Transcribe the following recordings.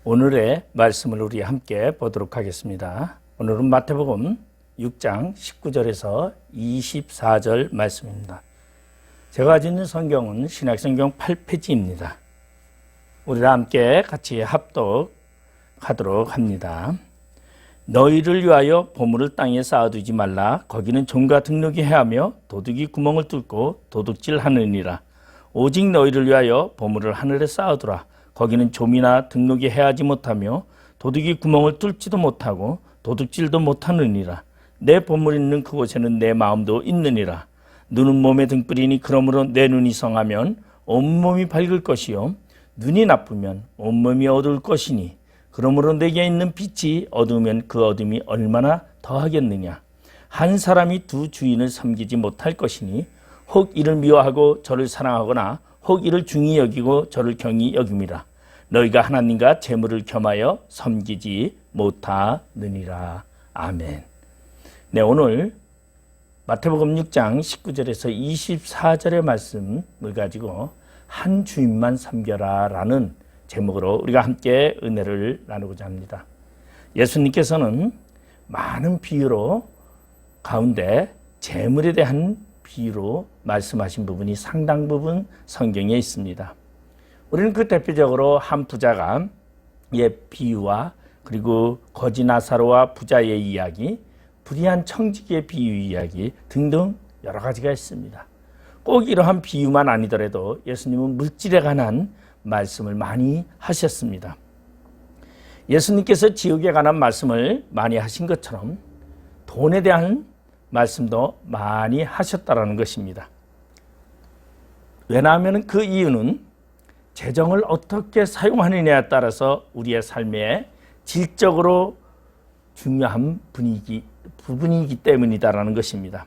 오늘의 말씀을 우리 함께 보도록 하겠습니다. 오늘은 마태복음 6장 19절에서 24절 말씀입니다. 제가 가지고 있는 성경은 신약성경 8페이지입니다. 우리와 함께 같이 합독하도록 합니다. 너희를 위하여 보물을 땅에 쌓아두지 말라. 거기는 종과 등록이 해하며 도둑이 구멍을 뚫고 도둑질하느니라. 오직 너희를 위하여 보물을 하늘에 쌓아두라. 거기는 좀이나 등록이 해하지 못하며 도둑이 구멍을 뚫지도 못하고 도둑질도 못하느니라. 내 보물이 있는 그곳에는 내 마음도 있느니라. 눈은 몸의 등불이니 그러므로 내 눈이 성하면 온몸이 밝을 것이요 눈이 나쁘면 온몸이 어두울 것이니 그러므로 내게 있는 빛이 어두우면 그 어둠이 얼마나 더하겠느냐. 한 사람이 두 주인을 섬기지 못할 것이니 혹 이를 미워하고 저를 사랑하거나 혹 이를 중히 여기고 저를 경히 여김이라. 너희가 하나님과 재물을 겸하여 섬기지 못하느니라. 아멘. 네, 오늘 마태복음 6장 19절에서 24절의 말씀을 가지고 한 주인만 섬겨라 라는 제목으로 우리가 함께 은혜를 나누고자 합니다. 예수님께서는 많은 비유로 가운데 재물에 대한 비유로 말씀하신 부분이 상당 부분 성경에 있습니다. 우리는 그 대표적으로 한 부자가 비유와 그리고 거지 나사로와 부자의 이야기, 불의한 청지기의 비유 이야기 등등 여러 가지가 있습니다. 꼭 이러한 비유만 아니더라도 예수님은 물질에 관한 말씀을 많이 하셨습니다. 예수님께서 지옥에 관한 말씀을 많이 하신 것처럼 돈에 대한 말씀도 많이 하셨다라는 것입니다. 왜냐하면 그 이유는 재정을 어떻게 사용하느냐에 따라서 우리의 삶에 질적으로 중요한 부분이기 때문이다라는 것입니다.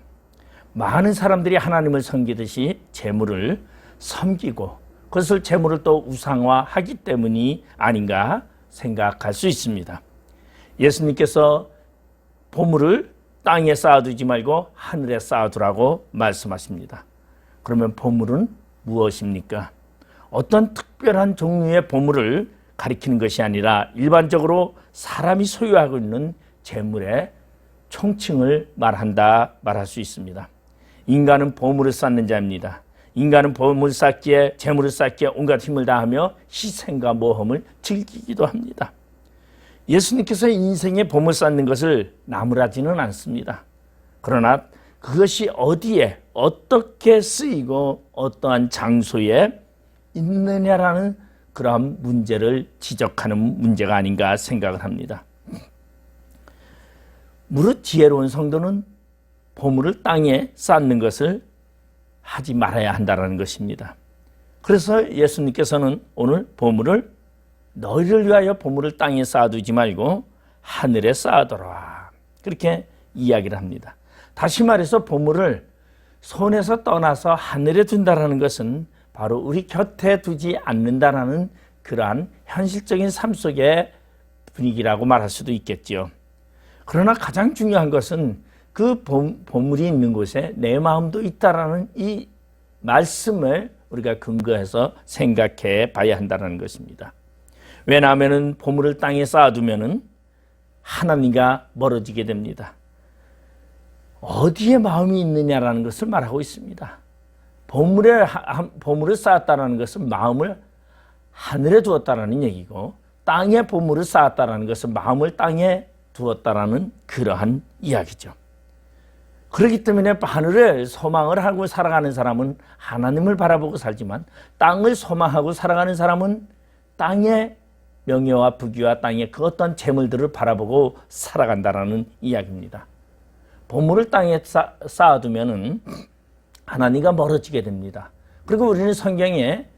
많은 사람들이 하나님을 섬기듯이 재물을 섬기고 그것을 재물을 또 우상화하기 때문이 아닌가 생각할 수 있습니다. 예수님께서 보물을 땅에 쌓아두지 말고 하늘에 쌓아두라고 말씀하십니다. 그러면 보물은 무엇입니까? 어떤 특별한 종류의 보물을 가리키는 것이 아니라 일반적으로 사람이 소유하고 있는 재물의 총칭을 말할 수 있습니다. 인간은 보물을 쌓는 자입니다. 인간은 보물을 쌓기에 재물을 쌓기에 온갖 힘을 다하며 희생과 모험을 즐기기도 합니다. 예수님께서 인생의 보물 쌓는 것을 나무라지는 않습니다. 그러나 그것이 어디에 어떻게 쓰이고 어떠한 장소에 있느냐라는 그러한 문제를 지적하는 문제가 아닌가 생각을 합니다. 무릇 지혜로운 성도는 보물을 땅에 쌓는 것을 하지 말아야 한다는 것입니다. 그래서 예수님께서는 오늘 보물을 너희를 위하여 보물을 땅에 쌓아두지 말고 하늘에 쌓아둬라 그렇게 이야기를 합니다. 다시 말해서 보물을 손에서 떠나서 하늘에 둔다라는 것은 바로 우리 곁에 두지 않는다라는 그러한 현실적인 삶 속의 분위기라고 말할 수도 있겠죠. 그러나 가장 중요한 것은 그 보물이 있는 곳에 내 마음도 있다라는 이 말씀을 우리가 근거해서 생각해 봐야 한다는 것입니다. 왜냐하면 보물을 땅에 쌓아두면 하나님과 멀어지게 됩니다. 어디에 마음이 있느냐라는 것을 말하고 있습니다. 보물을 쌓았다는 것은 마음을 하늘에 두었다는 얘기고 땅에 보물을 쌓았다는 것은 마음을 땅에 두었다는 그러한 이야기죠. 그렇기 때문에 하늘을 소망을 하고 살아가는 사람은 하나님을 바라보고 살지만 땅을 소망하고 살아가는 사람은 땅의 명예와 부귀와 땅의 그 어떤 재물들을 바라보고 살아간다는 이야기입니다. 보물을 땅에 쌓아두면 하나님과 멀어지게 됩니다. 그리고 우리는 성경에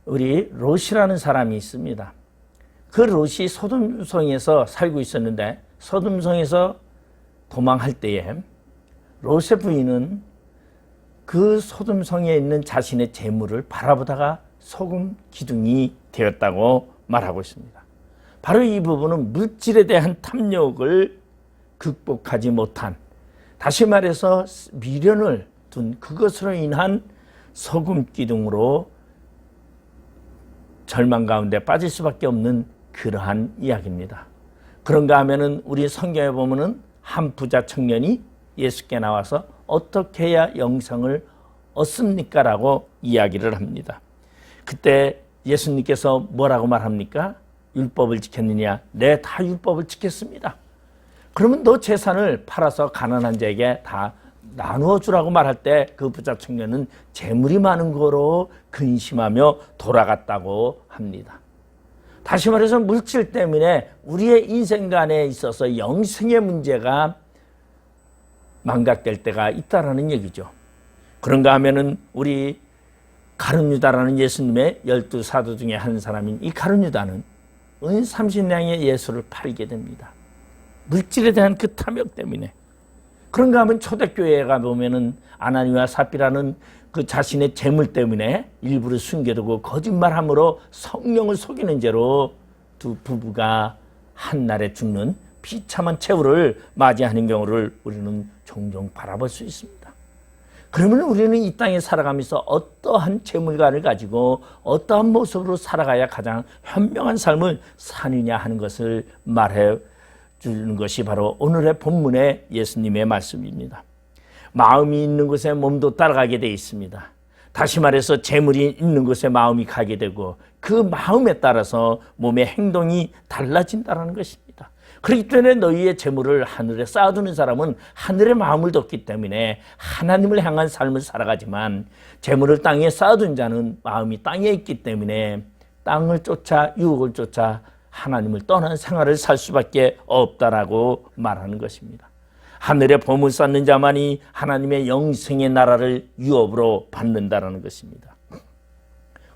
우리 롯이라는 사람이 있습니다. 그 롯이 소돔성에서 살고 있었는데 소돔성에서 도망할 때에 롯의 부인은 그 소돔성에 있는 자신의 재물을 바라보다가 소금 기둥이 되었다고 말하고 있습니다. 바로 이 부분은 물질에 대한 탐욕을 극복하지 못한, 다시 말해서 미련을 둔 그것으로 인한 소금 기둥으로 절망 가운데 빠질 수밖에 없는 그러한 이야기입니다. 그런가 하면은 우리 성경에 보면은 한 부자 청년이 예수께 나와서 어떻게 해야 영생을 얻습니까? 라고 이야기를 합니다. 그때 예수님께서 뭐라고 말합니까? 율법을 지켰느냐? 네, 다 율법을 지켰습니다. 그러면 너 재산을 팔아서 가난한 자에게 다 나누어 주라고 말할 때 그 부자 청년은 재물이 많은 거로 근심하며 돌아갔다고 합니다. 다시 말해서 물질 때문에 우리의 인생관에 있어서 영생의 문제가 망각될 때가 있다라는 얘기죠. 그런가 하면은 우리 가룟유다라는 예수님의 12사도 중에 한 사람인 이 가룟유다는 은 30냥의 예수를 팔게 됩니다. 물질에 대한 그 탐욕 때문에. 그런가 하면 초대교회에 가보면은 아나니와 삽비라는 그 자신의 재물 때문에 일부러 숨겨두고 거짓말함으로 성령을 속이는 죄로 두 부부가 한날에 죽는 비참한 최후를 맞이하는 경우를 우리는 종종 바라볼 수 있습니다. 그러면 우리는 이 땅에 살아가면서 어떠한 재물관을 가지고 어떠한 모습으로 살아가야 가장 현명한 삶을 사느냐 하는 것을 말해 주는 것이 바로 오늘의 본문의 예수님의 말씀입니다. 마음이 있는 곳에 몸도 따라가게 되어 있습니다. 다시 말해서 재물이 있는 곳에 마음이 가게 되고 그 마음에 따라서 몸의 행동이 달라진다는 것입니다. 그렇기 때문에 너희의 재물을 하늘에 쌓아두는 사람은 하늘의 마음을 뒀기 때문에 하나님을 향한 삶을 살아가지만 재물을 땅에 쌓아둔 자는 마음이 땅에 있기 때문에 땅을 쫓아 유혹을 쫓아 하나님을 떠난 생활을 살 수밖에 없다라고 말하는 것입니다. 하늘에 보물 쌓는 자만이 하나님의 영생의 나라를 유업으로 받는다라는 것입니다.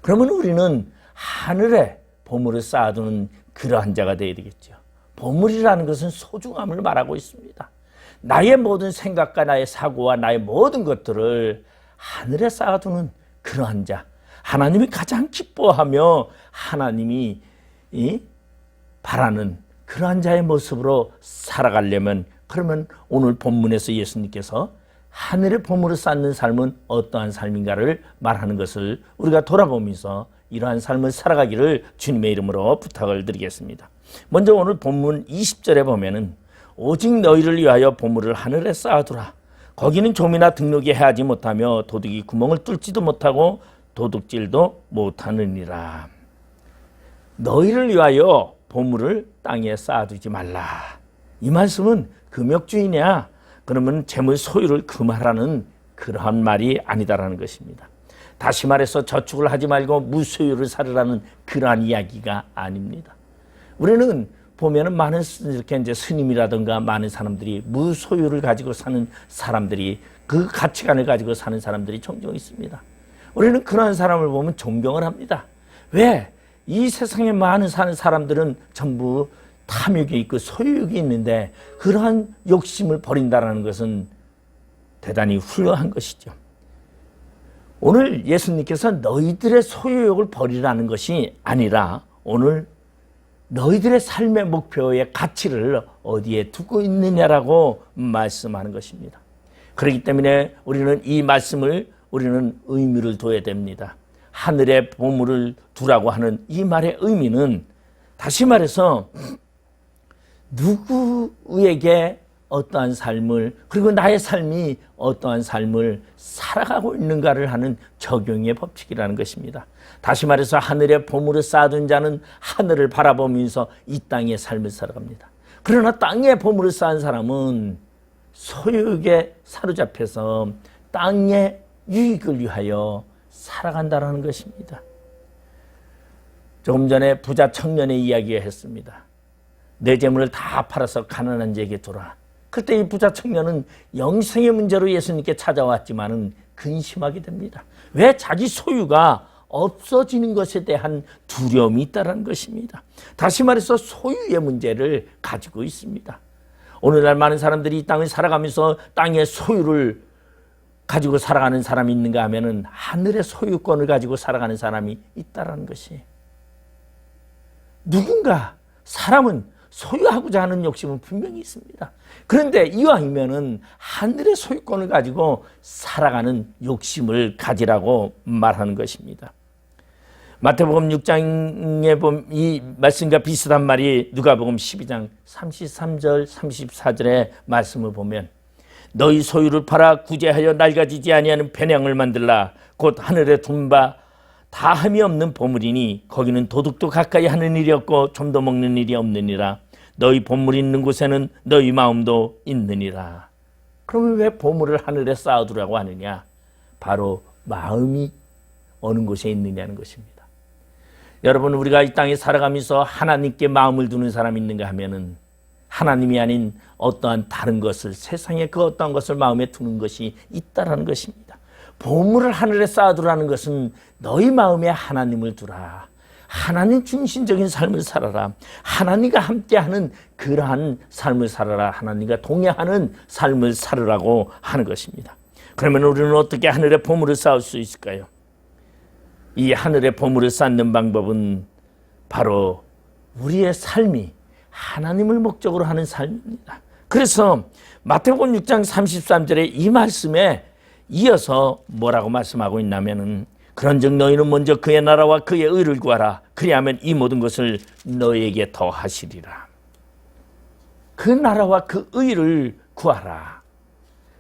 그러면 우리는 하늘에 보물을 쌓아두는 그러한 자가 되어야 되겠죠. 보물이라는 것은 소중함을 말하고 있습니다. 나의 모든 생각과 나의 사고와 나의 모든 것들을 하늘에 쌓아두는 그러한 자, 하나님이 가장 기뻐하며 하나님이 바라는 그러한 자의 모습으로 살아가려면, 그러면 오늘 본문에서 예수님께서 하늘의 보물을 쌓는 삶은 어떠한 삶인가를 말하는 것을 우리가 돌아보면서 이러한 삶을 살아가기를 주님의 이름으로 부탁을 드리겠습니다. 먼저 오늘 본문 20절에 보면은 오직 너희를 위하여 보물을 하늘에 쌓아두라. 거기는 좀이나 등록이 해하지 못하며 도둑이 구멍을 뚫지도 못하고 도둑질도 못하느니라. 너희를 위하여 보물을 땅에 쌓아두지 말라. 이 말씀은 금욕주의냐? 그러면 재물 소유를 금하라는 그러한 말이 아니다라는 것입니다. 다시 말해서 저축을 하지 말고 무소유를 살으라는 그러한 이야기가 아닙니다. 우리는 보면은 많은 이렇게 이제 스님이라든가 많은 사람들이 무소유를 가지고 사는 사람들이, 그 가치관을 가지고 사는 사람들이 종종 있습니다. 우리는 그러한 사람을 보면 존경을 합니다. 왜? 이 세상에 많은 사는 사람들은 전부 탐욕이 있고 소유욕이 있는데 그러한 욕심을 버린다는 것은 대단히 훌륭한 것이죠. 오늘 예수님께서 너희들의 소유욕을 버리라는 것이 아니라 오늘 너희들의 삶의 목표의 가치를 어디에 두고 있느냐라고 말씀하는 것입니다. 그렇기 때문에 우리는 이 말씀을 우리는 의미를 둬야 됩니다. 하늘의 보물을 두라고 하는 이 말의 의미는 다시 말해서 누구에게 어떠한 삶을, 그리고 나의 삶이 어떠한 삶을 살아가고 있는가를 하는 적용의 법칙이라는 것입니다. 다시 말해서 하늘에 보물을 쌓아둔 자는 하늘을 바라보면서 이 땅의 삶을 살아갑니다. 그러나 땅에 보물을 쌓은 사람은 소유욕에 사로잡혀서 땅의 유익을 위하여 살아간다는 것입니다. 조금 전에 부자 청년의 이야기를 했습니다. 내 재물을 다 팔아서 가난한 자에게 두라. 그때 이 부자 청년은 영생의 문제로 예수님께 찾아왔지만은 근심하게 됩니다. 왜? 자기 소유가 없어지는 것에 대한 두려움이 있다는 것입니다. 다시 말해서 소유의 문제를 가지고 있습니다. 오늘날 많은 사람들이 이 땅을 살아가면서 땅의 소유를 가지고 살아가는 사람이 있는가 하면은 하늘의 소유권을 가지고 살아가는 사람이 있다는 것이, 누군가 사람은 소유하고자 하는 욕심은 분명히 있습니다. 그런데 이왕이면은 하늘의 소유권을 가지고 살아가는 욕심을 가지라고 말하는 것입니다. 마태복음 6장에 보면 이 말씀과 비슷한 말이 누가복음 12장 33절 34절의 말씀을 보면 너희 소유를 팔아 구제하여 낡아지지 아니하는 배낭을 만들라. 곧 하늘에 둔 바 다함이 없는 보물이니 거기는 도둑도 가까이 하는 일이 없고 좀도 먹는 일이 없느니라. 너희 보물이 있는 곳에는 너희 마음도 있느니라. 그러면 왜 보물을 하늘에 쌓아두라고 하느냐? 바로 마음이 어느 곳에 있느냐는 것입니다. 여러분, 우리가 이 땅에 살아가면서 하나님께 마음을 두는 사람이 있는가 하면은 하나님이 아닌 어떠한 다른 것을, 세상에 그 어떠한 것을 마음에 두는 것이 있다라는 것입니다. 보물을 하늘에 쌓아두라는 것은 너희 마음에 하나님을 두라. 하나님 중심적인 삶을 살아라. 하나님과 함께하는 그러한 삶을 살아라. 하나님과 동행하는 삶을 살으라고 하는 것입니다. 그러면 우리는 어떻게 하늘에 보물을 쌓을 수 있을까요? 이 하늘에 보물을 쌓는 방법은 바로 우리의 삶이 하나님을 목적으로 하는 삶입니다. 그래서 마태복음 6장 33절에 이 말씀에 이어서 뭐라고 말씀하고 있냐면은 그런즉 너희는 먼저 그의 나라와 그의 의를 구하라. 그리하면 이 모든 것을 너희에게 더하시리라. 그 나라와 그 의를 구하라.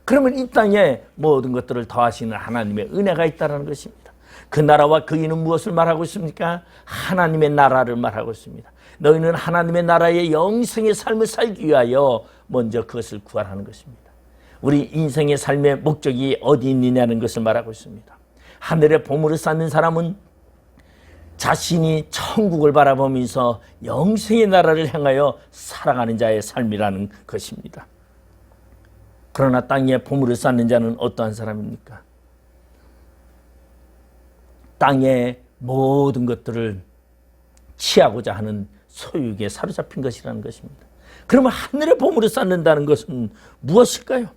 그러면 이 땅에 모든 것들을 더하시는 하나님의 은혜가 있다는 것입니다. 그 나라와 그 의는 무엇을 말하고 있습니까? 하나님의 나라를 말하고 있습니다. 너희는 하나님의 나라의 영생의 삶을 살기 위하여 먼저 그것을 구하라는 것입니다. 우리 인생의 삶의 목적이 어디 있느냐는 것을 말하고 있습니다. 하늘에 보물을 쌓는 사람은 자신이 천국을 바라보면서 영생의 나라를 향하여 살아가는 자의 삶이라는 것입니다. 그러나 땅에 보물을 쌓는 자는 어떠한 사람입니까? 땅의 모든 것들을 취하고자 하는 소유에 사로잡힌 것이라는 것입니다. 그러면 하늘에 보물을 쌓는다는 것은 무엇일까요?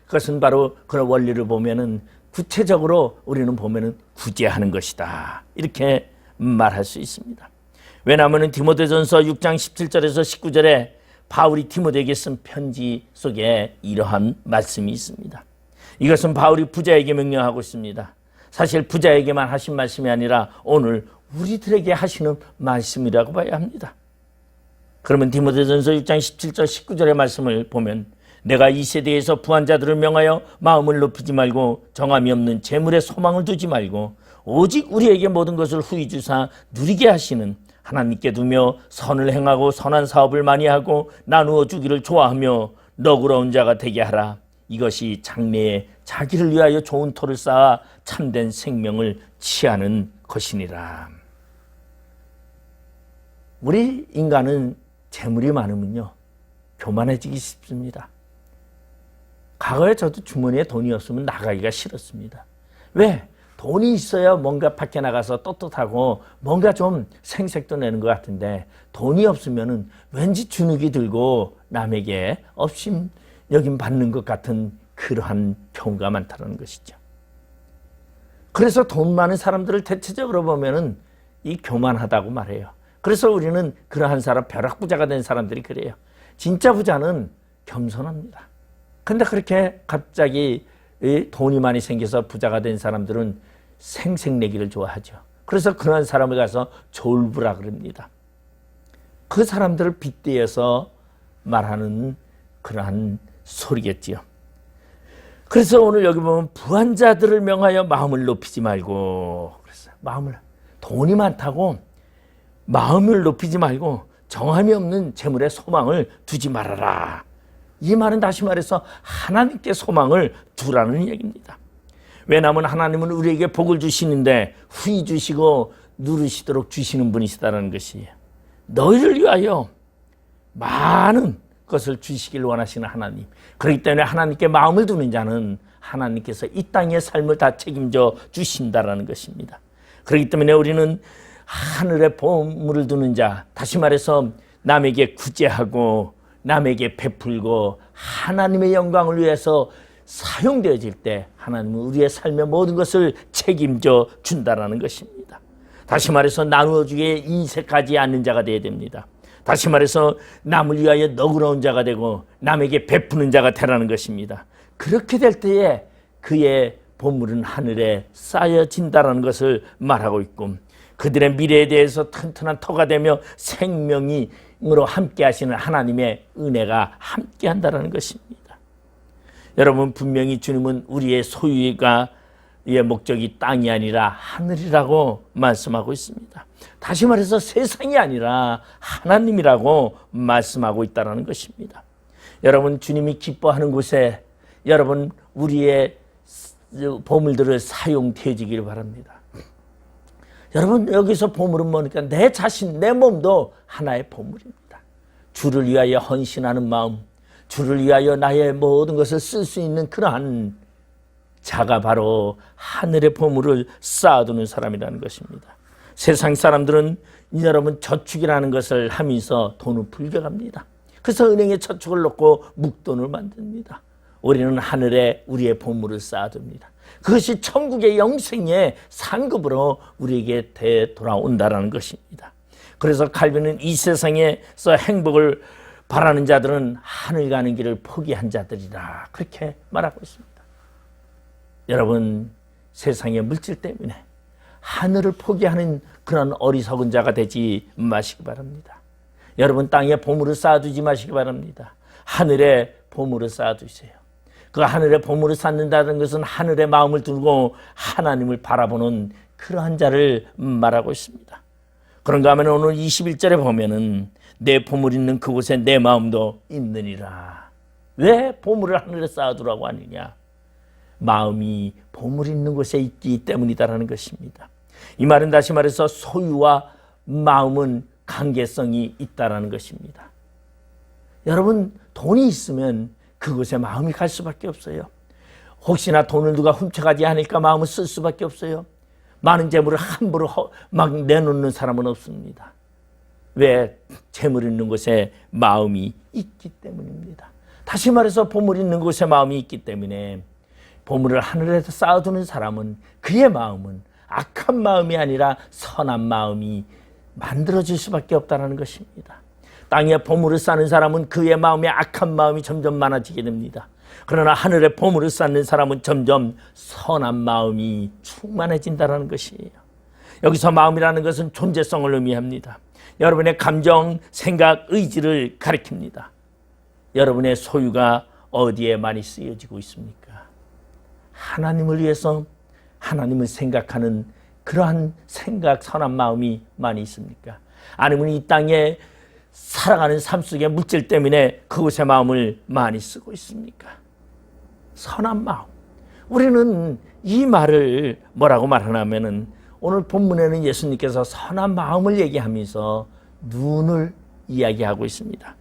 그것은 바로 그런 원리를 보면은 구체적으로 우리는 보면은 구제하는 것이다. 이렇게 말할 수 있습니다. 왜냐하면 디모데전서 6장 17절에서 19절에 바울이 디모데에게 쓴 편지 속에 이러한 말씀이 있습니다. 이것은 바울이 부자에게 명령하고 있습니다. 사실 부자에게만 하신 말씀이 아니라 오늘 우리들에게 하시는 말씀이라고 봐야 합니다. 그러면 디모데전서 6장 17절 19절의 말씀을 보면 내가 이 세대에서 부한 자들을 명하여 마음을 높이지 말고 정함이 없는 재물에 소망을 두지 말고 오직 우리에게 모든 것을 후히 주사 누리게 하시는 하나님께 두며 선을 행하고 선한 사업을 많이 하고 나누어 주기를 좋아하며 너그러운 자가 되게 하라. 이것이 장래에 자기를 위하여 좋은 토를 쌓아 참된 생명을 취하는 것이니라. 우리 인간은 재물이 많으면요 교만해지기 쉽습니다. 과거에 저도 주머니에 돈이 없으면 나가기가 싫었습니다. 왜? 돈이 있어야 뭔가 밖에 나가서 떳떳하고 뭔가 좀 생색도 내는 것 같은데 돈이 없으면 왠지 주눅이 들고 남에게 업심 여김 받는 것 같은 그러한 경우가 많다는 것이죠. 그래서 돈 많은 사람들을 대체적으로 보면은 이 교만하다고 말해요. 그래서 우리는 그러한 사람, 벼락부자가 된 사람들이 그래요. 진짜 부자는 겸손합니다. 근데 그렇게 갑자기 돈이 많이 생겨서 부자가 된 사람들은 생색내기를 좋아하죠. 그래서 그런 사람을 가서 졸부라 그럽니다. 그 사람들을 빗대어서 말하는 그러한 소리겠지요. 그래서 오늘 여기 보면 부한 자들을 명하여 마음을 높이지 말고 그랬어요. 돈이 많다고 마음을 높이지 말고 정함이 없는 재물에 소망을 두지 말아라. 이 말은 다시 말해서 하나님께 소망을 두라는 얘기입니다. 왜냐하면 하나님은 우리에게 복을 주시는데 후히 주시고 누르시도록 주시는 분이시다는 것이에요. 너희를 위하여 많은 것을 주시길 원하시는 하나님. 그렇기 때문에 하나님께 마음을 두는 자는 하나님께서 이 땅의 삶을 다 책임져 주신다라는 것입니다. 그렇기 때문에 우리는 하늘에 보물을 두는 자, 다시 말해서 남에게 구제하고 남에게 베풀고 하나님의 영광을 위해서 사용되어질 때 하나님은 우리의 삶의 모든 것을 책임져 준다라는 것입니다. 다시 말해서 나누어주기에 인색하지 않는 자가 되어야 됩니다. 다시 말해서 남을 위하여 너그러운 자가 되고 남에게 베푸는 자가 되라는 것입니다. 그렇게 될 때에 그의 보물은 하늘에 쌓여진다라는 것을 말하고 있고 그들의 미래에 대해서 튼튼한 터가 되며 생명으로 함께 하시는 하나님의 은혜가 함께 한다는 것입니다. 여러분, 분명히 주님은 우리의 소유가 의 목적이 땅이 아니라 하늘이라고 말씀하고 있습니다. 다시 말해서 세상이 아니라 하나님이라고 말씀하고 있다는 것입니다. 여러분, 주님이 기뻐하는 곳에 여러분 우리의 보물들을 사용되어지기를 바랍니다. 여러분, 여기서 보물은 뭐니까 내 자신, 내 몸도 하나의 보물입니다. 주를 위하여 헌신하는 마음, 주를 위하여 나의 모든 것을 쓸 수 있는 그러한 자가 바로 하늘의 보물을 쌓아두는 사람이라는 것입니다. 세상 사람들은 여러분 저축이라는 것을 하면서 돈을 불겨갑니다. 그래서 은행에 저축을 넣고 묵돈을 만듭니다. 우리는 하늘에 우리의 보물을 쌓아둡니다. 그것이 천국의 영생의 상급으로 우리에게 되돌아온다는 것입니다. 그래서 칼빈은 이 세상에서 행복을 바라는 자들은 하늘 가는 길을 포기한 자들이다, 그렇게 말하고 있습니다. 여러분, 세상의 물질 때문에 하늘을 포기하는 그런 어리석은 자가 되지 마시기 바랍니다. 여러분, 땅에 보물을 쌓아두지 마시기 바랍니다. 하늘에 보물을 쌓아두세요. 그 하늘에 보물을 쌓는다는 것은 하늘의 마음을 두고 하나님을 바라보는 그러한 자를 말하고 있습니다. 그런가 하면 오늘 21절에 보면은 내 보물 있는 그곳에 내 마음도 있느니라. 왜 보물을 하늘에 쌓아두라고 하느냐? 마음이 보물 있는 곳에 있기 때문이다라는 것입니다. 이 말은 다시 말해서 소유와 마음은 관계성이 있다라는 것입니다. 여러분, 돈이 있으면 그곳에 마음이 갈 수밖에 없어요. 혹시나 돈을 누가 훔쳐가지 않을까 마음을 쓸 수밖에 없어요. 많은 재물을 함부로 막 내놓는 사람은 없습니다. 왜? 재물 있는 곳에 마음이 있기 때문입니다. 다시 말해서 보물 있는 곳에 마음이 있기 때문에 보물을 하늘에서 쌓아두는 사람은 그의 마음은 악한 마음이 아니라 선한 마음이 만들어질 수밖에 없다는 것입니다. 땅에 보물을 쌓는 사람은 그의 마음에 악한 마음이 점점 많아지게 됩니다. 그러나 하늘에 보물을 쌓는 사람은 점점 선한 마음이 충만해진다는 것이에요. 여기서 마음이라는 것은 존재성을 의미합니다. 여러분의 감정, 생각, 의지를 가리킵니다. 여러분의 소유가 어디에 많이 쓰여지고 있습니까? 하나님을 위해서 하나님을 생각하는 그러한 생각, 선한 마음이 많이 있습니까? 아니면 이 땅에 살아가는 삶 속의 물질 때문에 그곳에 마음을 많이 쓰고 있습니까? 선한 마음. 우리는 이 말을 뭐라고 말하냐면은 오늘 본문에는 예수님께서 선한 마음을 얘기하면서 눈을 이야기하고 있습니다.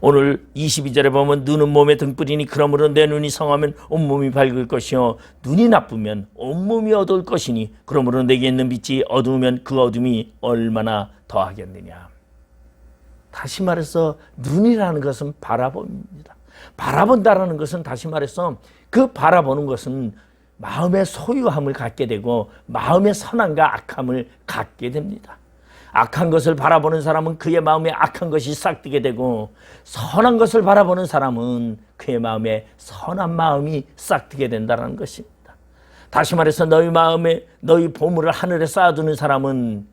오늘 22절에 보면 눈은 몸의 등불이니 그러므로 내 눈이 성하면 온몸이 밝을 것이요 눈이 나쁘면 온몸이 어두울 것이니 그러므로 내게 있는 빛이 어두우면 그 어둠이 얼마나 더하겠느냐. 다시 말해서 눈이라는 것은 바라봅니다. 바라본다라는 것은 다시 말해서 그 바라보는 것은 마음의 소유함을 갖게 되고 마음의 선함과 악함을 갖게 됩니다. 악한 것을 바라보는 사람은 그의 마음에 악한 것이 싹트게 되고 선한 것을 바라보는 사람은 그의 마음에 선한 마음이 싹트게 된다는 것입니다. 다시 말해서 너희 보물을 하늘에 쌓아두는 사람은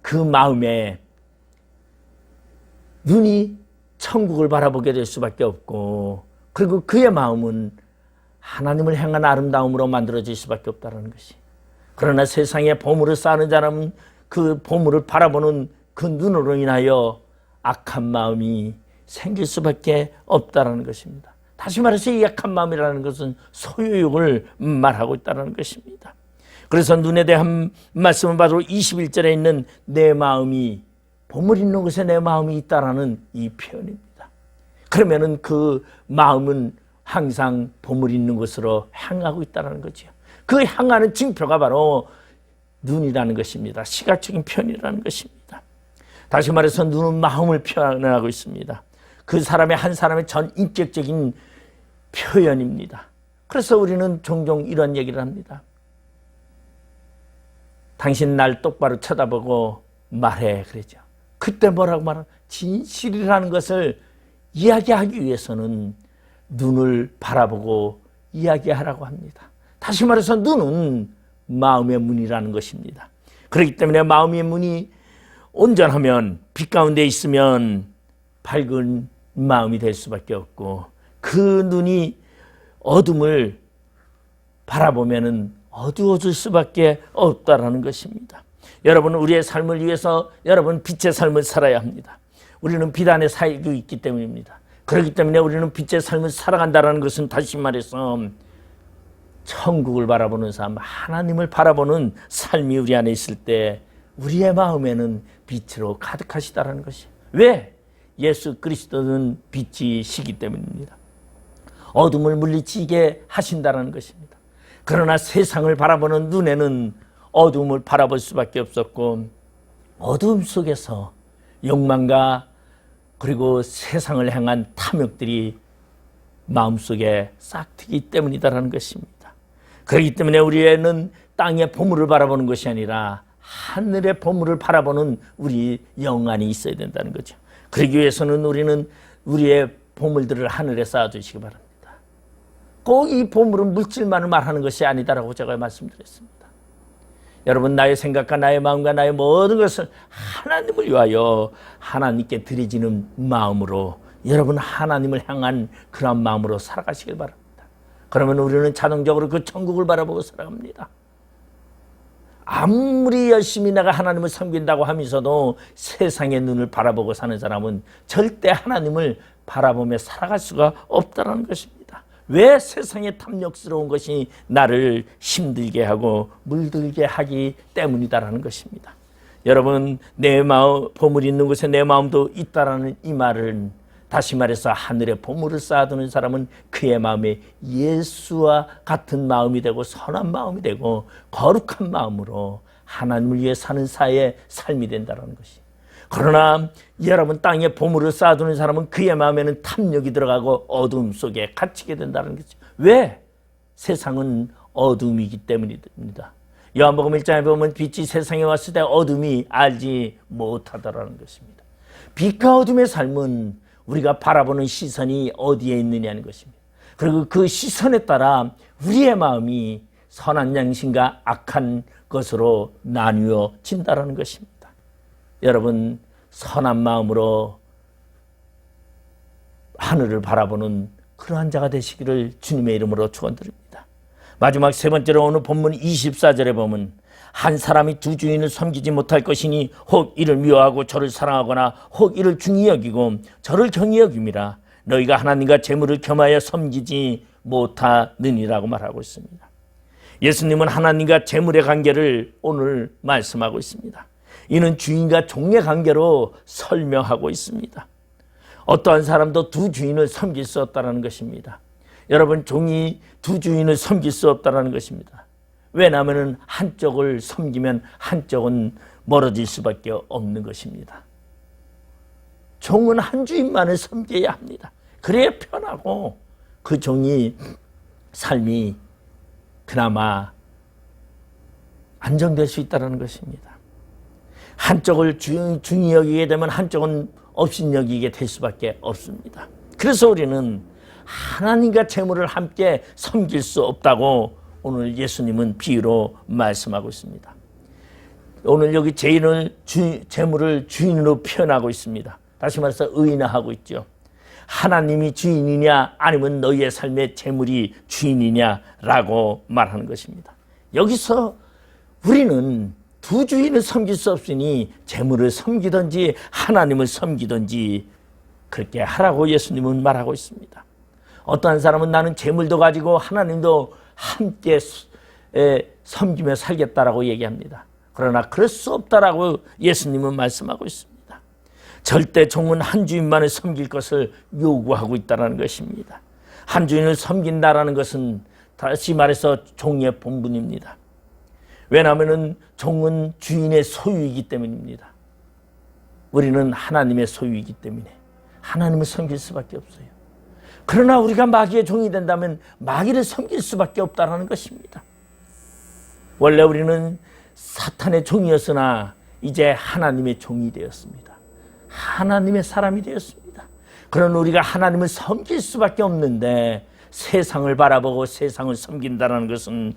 그 마음에 눈이 천국을 바라보게 될 수밖에 없고 그리고 그의 마음은 하나님을 향한 아름다움으로 만들어질 수밖에 없다는 것이. 그러나 세상에 보물을 쌓는 사람은 그 보물을 바라보는 그 눈으로 인하여 악한 마음이 생길 수밖에 없다는 것입니다. 다시 말해서 이 악한 마음이라는 것은 소유욕을 말하고 있다는 것입니다. 그래서 눈에 대한 말씀을 바로 21절에 있는 내 마음이 보물 있는 곳에 내 마음이 있다라는 이 표현입니다. 그러면은 그 마음은 항상 보물 있는 곳으로 향하고 있다는 거죠. 그 향하는 징표가 바로 눈이라는 것입니다. 시각적인 표현이라는 것입니다. 다시 말해서 눈은 마음을 표현하고 있습니다. 그 사람의 한 사람의 전 인격적인 표현입니다. 그래서 우리는 종종 이런 얘기를 합니다. 당신 날 똑바로 쳐다보고 말해, 그러죠. 그때 뭐라고 말하면 진실이라는 것을 이야기하기 위해서는 눈을 바라보고 이야기하라고 합니다. 다시 말해서 눈은 마음의 문이라는 것입니다. 그렇기 때문에 마음의 문이 온전하면, 빛 가운데 있으면 밝은 마음이 될 수밖에 없고, 그 눈이 어둠을 바라보면은 어두워질 수밖에 없다라는 것입니다. 여러분, 우리의 삶을 위해서 여러분 빛의 삶을 살아야 합니다. 우리는 빛 안에 살고 있기 때문입니다. 그렇기 때문에 우리는 빛의 삶을 살아간다는 것은, 다시 말해서 천국을 바라보는 삶, 하나님을 바라보는 삶이 우리 안에 있을 때 우리의 마음에는 빛으로 가득하시다라는 것이에요. 왜? 예수 그리스도는 빛이시기 때문입니다. 어둠을 물리치게 하신다는 것입니다. 그러나 세상을 바라보는 눈에는 어둠을 바라볼 수밖에 없었고, 어둠 속에서 욕망과 그리고 세상을 향한 탐욕들이 마음속에 싹트기 때문이다라는 것입니다. 그렇기 때문에 우리는 땅의 보물을 바라보는 것이 아니라 하늘의 보물을 바라보는 우리 영안이 있어야 된다는 거죠. 그러기 위해서는 우리는 우리의 보물들을 하늘에 쌓아두시기 바랍니다. 꼭 이 보물은 물질만을 말하는 것이 아니다라고 제가 말씀드렸습니다. 여러분, 나의 생각과 나의 마음과 나의 모든 것을 하나님을 위하여 하나님께 드리지는 마음으로, 여러분 하나님을 향한 그런 마음으로 살아가시길 바랍니다. 그러면 우리는 자동적으로 그 천국을 바라보고 살아갑니다. 아무리 열심히 내가 하나님을 섬긴다고 하면서도 세상의 눈을 바라보고 사는 사람은 절대 하나님을 바라보며 살아갈 수가 없다는 것입니다. 왜? 세상의 탐욕스러운 것이 나를 힘들게 하고 물들게 하기 때문이다라는 것입니다. 여러분, 내 마음, 보물이 있는 곳에 내 마음도 있다라는 이 말은, 다시 말해서 하늘에 보물을 쌓아두는 사람은 그의 마음에 예수와 같은 마음이 되고 선한 마음이 되고 거룩한 마음으로 하나님을 위해 사는 사의 삶이 된다는 것이. 그러나 여러분, 땅에 보물을 쌓아두는 사람은 그의 마음에는 탐욕이 들어가고 어둠 속에 갇히게 된다는 거죠. 왜? 세상은 어둠이기 때문입니다. 요한복음 1장에 보면 빛이 세상에 왔을 때 어둠이 알지 못하더라는 것입니다. 빛과 어둠의 삶은 우리가 바라보는 시선이 어디에 있느냐는 것입니다. 그리고 그 시선에 따라 우리의 마음이 선한 양심과 악한 것으로 나뉘어진다는 것입니다. 여러분, 선한 마음으로 하늘을 바라보는 그러한 자가 되시기를 주님의 이름으로 축원드립니다. 마지막 세 번째로 오늘 본문 24절에 보면, 한 사람이 두 주인을 섬기지 못할 것이니 혹 이를 미워하고 저를 사랑하거나 혹 이를 중히 여기고 저를 경히 여김이라. 너희가 하나님과 재물을 겸하여 섬기지 못하느니라고 말하고 있습니다. 예수님은 하나님과 재물의 관계를 오늘 말씀하고 있습니다. 이는 주인과 종의 관계로 설명하고 있습니다. 어떠한 사람도 두 주인을 섬길 수 없다는 것입니다. 여러분, 종이 두 주인을 섬길 수 없다는 것입니다. 왜냐하면 한쪽을 섬기면 한쪽은 멀어질 수밖에 없는 것입니다. 종은 한 주인만을 섬겨야 합니다. 그래야 편하고 그 종이 삶이 그나마 안정될 수 있다는 것입니다. 한쪽을 중히 여기게 되면 한쪽은 업신여기게 될 수밖에 없습니다. 그래서 우리는 하나님과 재물을 함께 섬길 수 없다고 오늘 예수님은 비유로 말씀하고 있습니다. 오늘 여기 재물을 주인으로 표현하고 있습니다. 다시 말해서 의인화하고 있죠. 하나님이 주인이냐 아니면 너희의 삶의 재물이 주인이냐라고 말하는 것입니다. 여기서 우리는 두 주인을 섬길 수 없으니 재물을 섬기든지 하나님을 섬기든지 그렇게 하라고 예수님은 말하고 있습니다. 어떠한 사람은 나는 재물도 가지고 하나님도 함께 섬기며 살겠다라고 얘기합니다. 그러나 그럴 수 없다라고 예수님은 말씀하고 있습니다. 절대 종은 한 주인만을 섬길 것을 요구하고 있다는 것입니다. 한 주인을 섬긴다라는 것은 다시 말해서 종의 본분입니다. 왜냐하면 종은 주인의 소유이기 때문입니다. 우리는 하나님의 소유이기 때문에 하나님을 섬길 수밖에 없어요. 그러나 우리가 마귀의 종이 된다면 마귀를 섬길 수밖에 없다는 것입니다. 원래 우리는 사탄의 종이었으나 이제 하나님의 종이 되었습니다. 하나님의 사람이 되었습니다. 그런 우리가 하나님을 섬길 수밖에 없는데 세상을 바라보고 세상을 섬긴다는 것은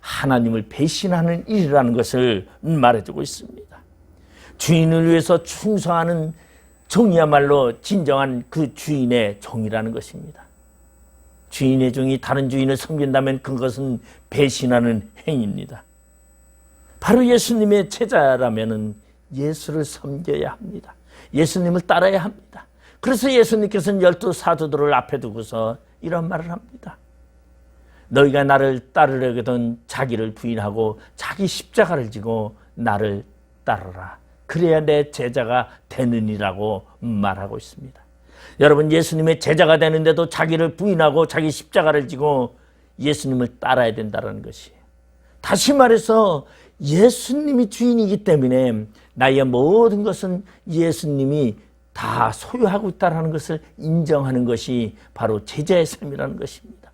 하나님을 배신하는 일이라는 것을 말해주고 있습니다. 주인을 위해서 충성하는 종이야말로 진정한 그 주인의 종이라는 것입니다. 주인의 종이 다른 주인을 섬긴다면 그것은 배신하는 행위입니다. 바로 예수님의 제자라면 예수를 섬겨야 합니다. 예수님을 따라야 합니다. 그래서 예수님께서는 12 사도들을 앞에 두고서 이런 말을 합니다. 너희가 나를 따르려거든 자기를 부인하고 자기 십자가를 지고 나를 따르라. 그래야 내 제자가 되느니라고 말하고 있습니다. 여러분, 예수님의 제자가 되는데도 자기를 부인하고 자기 십자가를 지고 예수님을 따라야 된다는 것이에요. 다시 말해서 예수님이 주인이기 때문에 나의 모든 것은 예수님이 다 소유하고 있다는 것을 인정하는 것이 바로 제자의 삶이라는 것입니다.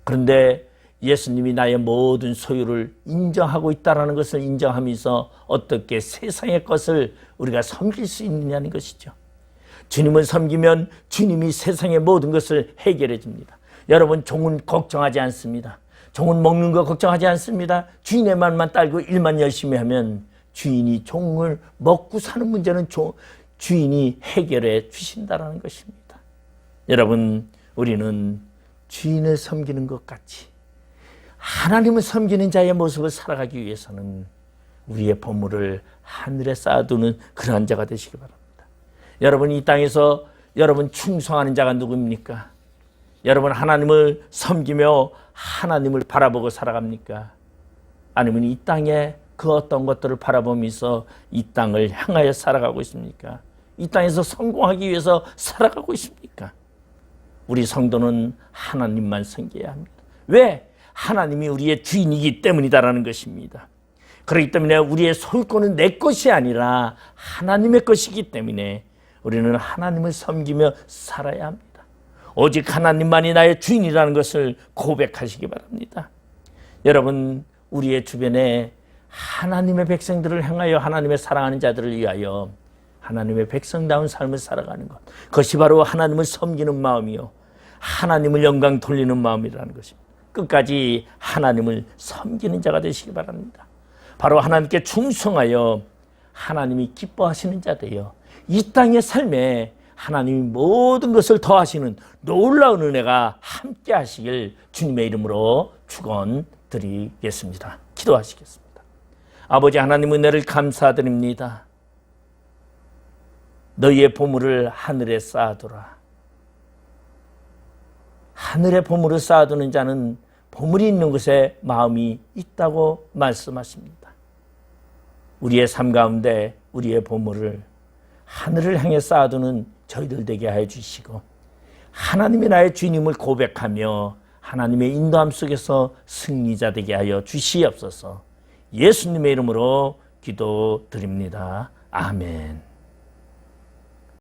그런데 예수님이 나의 모든 소유를 인정하고 있다는 것을 인정하면서 어떻게 세상의 것을 우리가 섬길 수 있느냐는 것이죠. 주님을 섬기면 주님이 세상의 모든 것을 해결해 줍니다. 여러분, 종은 걱정하지 않습니다. 종은 먹는 거 걱정하지 않습니다. 주인의 말만 따르고 일만 열심히 하면 주인이 종을 먹고 사는 문제는 주인이 해결해 주신다는 것입니다. 여러분, 우리는 주인을 섬기는 것 같이 하나님을 섬기는 자의 모습을 살아가기 위해서는 우리의 보물을 하늘에 쌓아두는 그러한 자가 되시기 바랍니다. 여러분, 이 땅에서 여러분 충성하는 자가 누구입니까? 여러분, 하나님을 섬기며 하나님을 바라보고 살아갑니까? 아니면 이 땅에 그 어떤 것들을 바라보면서 이 땅을 향하여 살아가고 있습니까? 이 땅에서 성공하기 위해서 살아가고 있습니까? 우리 성도는 하나님만 섬겨야 합니다. 왜? 하나님이 우리의 주인이기 때문이다라는 것입니다. 그렇기 때문에 우리의 소유권은 내 것이 아니라 하나님의 것이기 때문에 우리는 하나님을 섬기며 살아야 합니다. 오직 하나님만이 나의 주인이라는 것을 고백하시기 바랍니다. 여러분, 우리의 주변에 하나님의 백성들을 향하여 하나님의 사랑하는 자들을 위하여 하나님의 백성다운 삶을 살아가는 것, 그것이 바로 하나님을 섬기는 마음이요 하나님을 영광 돌리는 마음이라는 것입니다. 끝까지 하나님을 섬기는 자가 되시기 바랍니다. 바로 하나님께 충성하여 하나님이 기뻐하시는 자 되어 이 땅의 삶에 하나님이 모든 것을 더하시는 놀라운 은혜가 함께 하시길 주님의 이름으로 축원드리겠습니다. 기도하시겠습니다. 아버지 하나님, 은혜를 감사드립니다. 너희의 보물을 하늘에 쌓아두라. 하늘에 보물을 쌓아두는 자는 보물이 있는 곳에 마음이 있다고 말씀하십니다. 우리의 삶 가운데 우리의 보물을 하늘을 향해 쌓아두는 저희들 되게 하여 주시고, 하나님이 나의 주님을 고백하며 하나님의 인도함 속에서 승리자 되게 하여 주시옵소서. 예수님의 이름으로 기도드립니다. 아멘.